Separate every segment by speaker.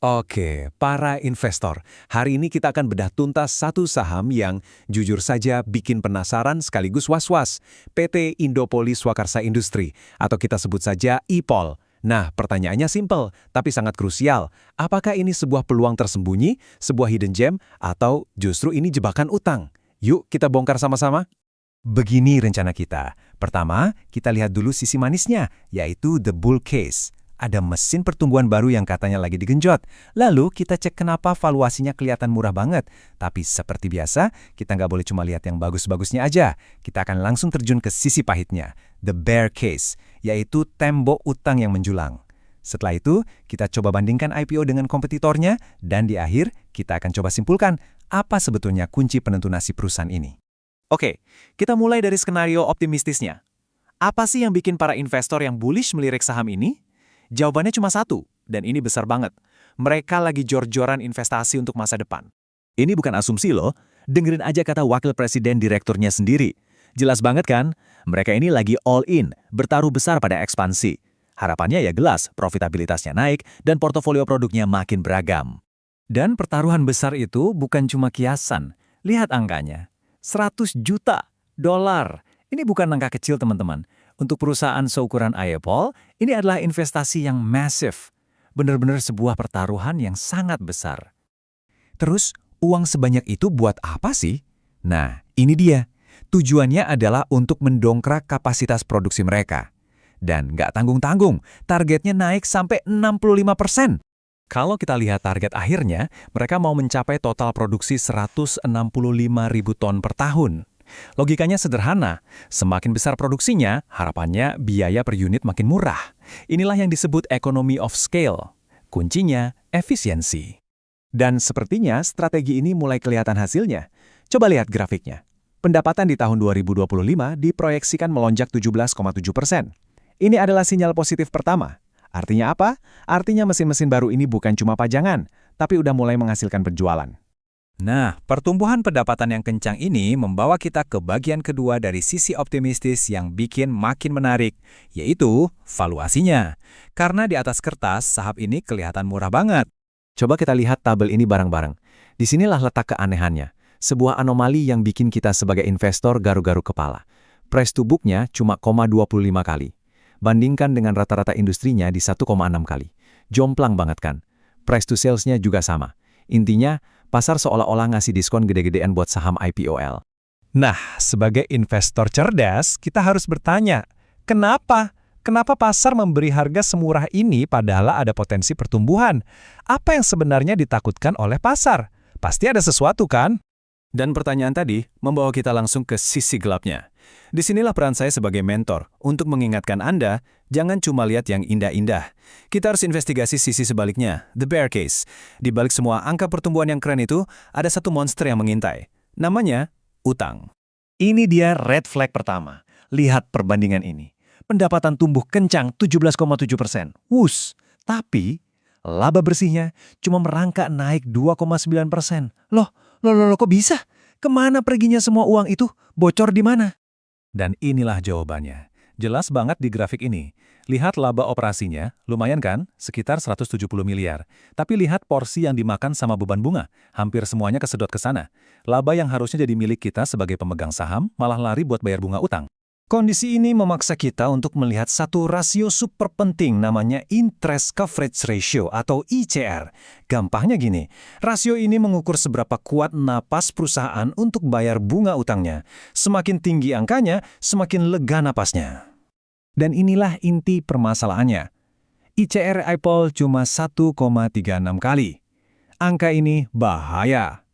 Speaker 1: Oke, para investor. Hari ini kita akan bedah tuntas satu saham yang jujur saja bikin penasaran sekaligus was-was. PT Indopolis Swakarsa Industri, atau kita sebut saja IPOL. Nah, pertanyaannya simpel, tapi sangat krusial. Apakah ini sebuah peluang tersembunyi, sebuah hidden gem, atau justru ini jebakan utang? Yuk kita bongkar sama-sama. Begini rencana kita. Pertama, kita lihat dulu sisi manisnya, yaitu the bull case. Ada mesin pertumbuhan baru yang katanya lagi digenjot. Lalu kita cek kenapa valuasinya kelihatan murah banget. Tapi seperti biasa, kita nggak boleh cuma lihat yang bagus-bagusnya aja. Kita akan langsung terjun ke sisi pahitnya, the bear case, yaitu tembok utang yang menjulang. Setelah itu, kita coba bandingkan IPO dengan kompetitornya, dan di akhir, kita akan coba simpulkan apa sebetulnya kunci penentu nasib perusahaan ini.
Speaker 2: Oke, kita mulai dari skenario optimistisnya. Apa sih yang bikin para investor yang bullish melirik saham ini? Jawabannya cuma satu, dan ini besar banget. Mereka lagi jor-joran investasi untuk masa depan. Ini bukan asumsi loh, dengerin aja kata wakil presiden direkturnya sendiri. Jelas banget kan? Mereka ini lagi all in, bertaruh besar pada ekspansi. Harapannya ya jelas, profitabilitasnya naik, dan portofolio produknya makin beragam. Dan pertaruhan besar itu bukan cuma kiasan. Lihat angkanya, 100 juta dolar. Ini bukan angka kecil teman-teman. Untuk perusahaan seukuran IPOL, ini adalah investasi yang massive. Benar-benar sebuah pertaruhan yang sangat besar.
Speaker 1: Terus, uang sebanyak itu buat apa sih? Nah, ini dia. Tujuannya adalah untuk mendongkrak kapasitas produksi mereka. Dan nggak tanggung-tanggung, targetnya naik sampai 65%. Kalau kita lihat target akhirnya, mereka mau mencapai total produksi 165.000 ton per tahun. Logikanya sederhana, semakin besar produksinya, harapannya biaya per unit makin murah. Inilah yang disebut economy of scale. Kuncinya, efisiensi. Dan sepertinya strategi ini mulai kelihatan hasilnya. Coba lihat grafiknya. Pendapatan di tahun 2025 diproyeksikan melonjak 17,7%. Ini adalah sinyal positif pertama. Artinya apa? Artinya mesin-mesin baru ini bukan cuma pajangan, tapi udah mulai menghasilkan penjualan. Nah, pertumbuhan pendapatan yang kencang ini membawa kita ke bagian kedua dari sisi optimistis yang bikin makin menarik, yaitu valuasinya. Karena di atas kertas, saham ini kelihatan murah banget. Coba kita lihat tabel ini bareng-bareng. Disinilah letak keanehannya. Sebuah anomali yang bikin kita sebagai investor garu-garu kepala. Price to book-nya cuma 0,25 kali. Bandingkan dengan rata-rata industrinya di 1,6 kali. Jomplang banget kan? Price to sales-nya juga sama. Intinya, pasar seolah-olah ngasih diskon gede-gedean buat saham IPOL. Nah, sebagai investor cerdas, kita harus bertanya, kenapa? Kenapa pasar memberi harga semurah ini padahal ada potensi pertumbuhan? Apa yang sebenarnya ditakutkan oleh pasar? Pasti ada sesuatu kan? Dan pertanyaan tadi membawa kita langsung ke sisi gelapnya. Disinilah peran saya sebagai mentor untuk mengingatkan Anda, jangan cuma lihat yang indah-indah. Kita harus investigasi sisi sebaliknya, the bear case. Di balik semua angka pertumbuhan yang keren itu, ada satu monster yang mengintai. Namanya, utang. Ini dia red flag pertama. Lihat perbandingan ini. Pendapatan tumbuh kencang 17,7%. Wus, tapi laba bersihnya cuma merangkak naik 2,9%. Loh, kok bisa? Kemana perginya semua uang itu? Bocor di mana? Dan inilah jawabannya. Jelas banget di grafik ini. Lihat laba operasinya, lumayan kan? Sekitar 170 miliar. Tapi lihat porsi yang dimakan sama beban bunga. Hampir semuanya kesedot ke sana. Laba yang harusnya jadi milik kita sebagai pemegang saham, malah lari buat bayar bunga utang. Kondisi ini memaksa kita untuk melihat satu rasio super penting namanya Interest Coverage Ratio atau ICR. Gampangnya gini, rasio ini mengukur seberapa kuat napas perusahaan untuk bayar bunga utangnya. Semakin tinggi angkanya, semakin lega napasnya. Dan inilah inti permasalahannya. ICR IPOL cuma 1,36 kali. Angka ini bahaya.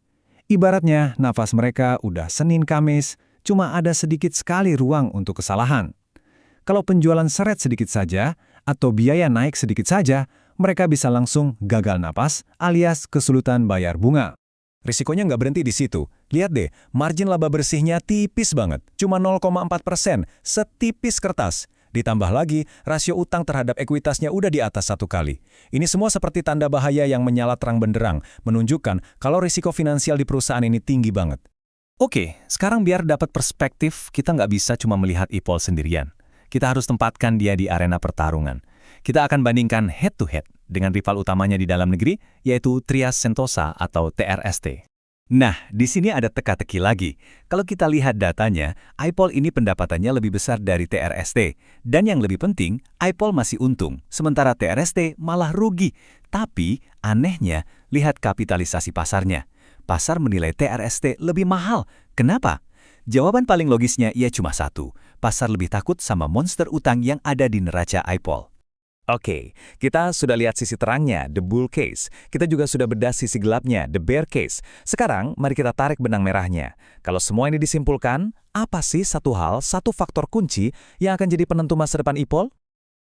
Speaker 1: Ibaratnya nafas mereka udah Senin Kamis, cuma ada sedikit sekali ruang untuk kesalahan. Kalau penjualan seret sedikit saja, atau biaya naik sedikit saja, mereka bisa langsung gagal napas alias kesulitan bayar bunga. Risikonya nggak berhenti di situ. Lihat deh, margin laba bersihnya tipis banget, cuma 0,4%, setipis kertas. Ditambah lagi, rasio utang terhadap ekuitasnya udah di atas 1 kali. Ini semua seperti tanda bahaya yang menyala terang benderang, menunjukkan kalau risiko finansial di perusahaan ini tinggi banget. Oke, sekarang biar dapat perspektif, kita nggak bisa cuma melihat IPOL sendirian. Kita harus tempatkan dia di arena pertarungan. Kita akan bandingkan head to head,
Speaker 2: dengan rival utamanya di dalam negeri, yaitu Trias Sentosa atau TRST. Nah, di sini ada teka-teki lagi. Kalau kita lihat datanya, iPol ini pendapatannya lebih besar dari TRST. Dan yang lebih penting, iPol masih untung, sementara TRST malah rugi. Tapi, anehnya, lihat kapitalisasi pasarnya. Pasar menilai TRST lebih mahal. Kenapa? Jawaban paling logisnya ia cuma satu. Pasar lebih takut sama monster utang yang ada di neraca iPol. Oke, kita sudah lihat sisi terangnya, the bull case. Kita juga sudah bedah sisi gelapnya, the bear case. Sekarang, mari kita tarik benang merahnya. Kalau semua ini disimpulkan, apa sih satu faktor kunci yang akan jadi penentu masa depan iPol?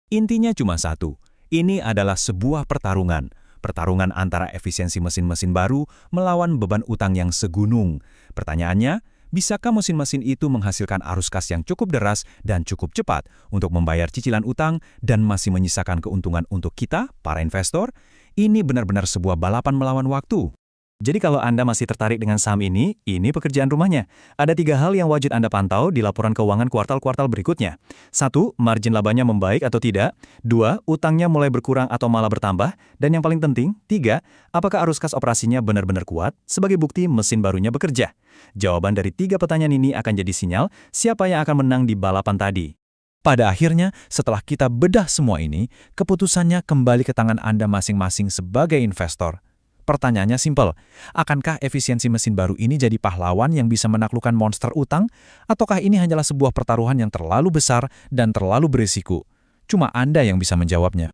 Speaker 2: Intinya cuma satu. Ini adalah sebuah pertarungan. Pertarungan antara efisiensi mesin-mesin baru melawan beban utang yang segunung. Pertanyaannya, bisakah mesin-mesin itu menghasilkan arus kas yang cukup deras dan cukup cepat untuk membayar cicilan utang dan masih menyisakan keuntungan untuk kita, para investor? Ini benar-benar sebuah balapan melawan waktu. Jadi kalau Anda masih tertarik dengan saham ini pekerjaan rumahnya. Ada 3 hal yang wajib Anda pantau di laporan keuangan kuartal-kuartal berikutnya. 1. Margin labanya membaik atau tidak. 2. Utangnya mulai berkurang atau malah bertambah. Dan yang paling penting, 3. Apakah arus kas operasinya benar-benar kuat sebagai bukti mesin barunya bekerja? Jawaban dari 3 pertanyaan ini akan jadi sinyal siapa yang akan menang di balapan tadi. Pada akhirnya, setelah kita bedah semua ini, keputusannya kembali ke tangan Anda masing-masing sebagai investor. Pertanyaannya simpel, akankah efisiensi mesin baru ini jadi pahlawan yang bisa menaklukkan monster utang? Ataukah ini hanyalah sebuah pertaruhan yang terlalu besar dan terlalu berisiko? Cuma Anda yang bisa menjawabnya.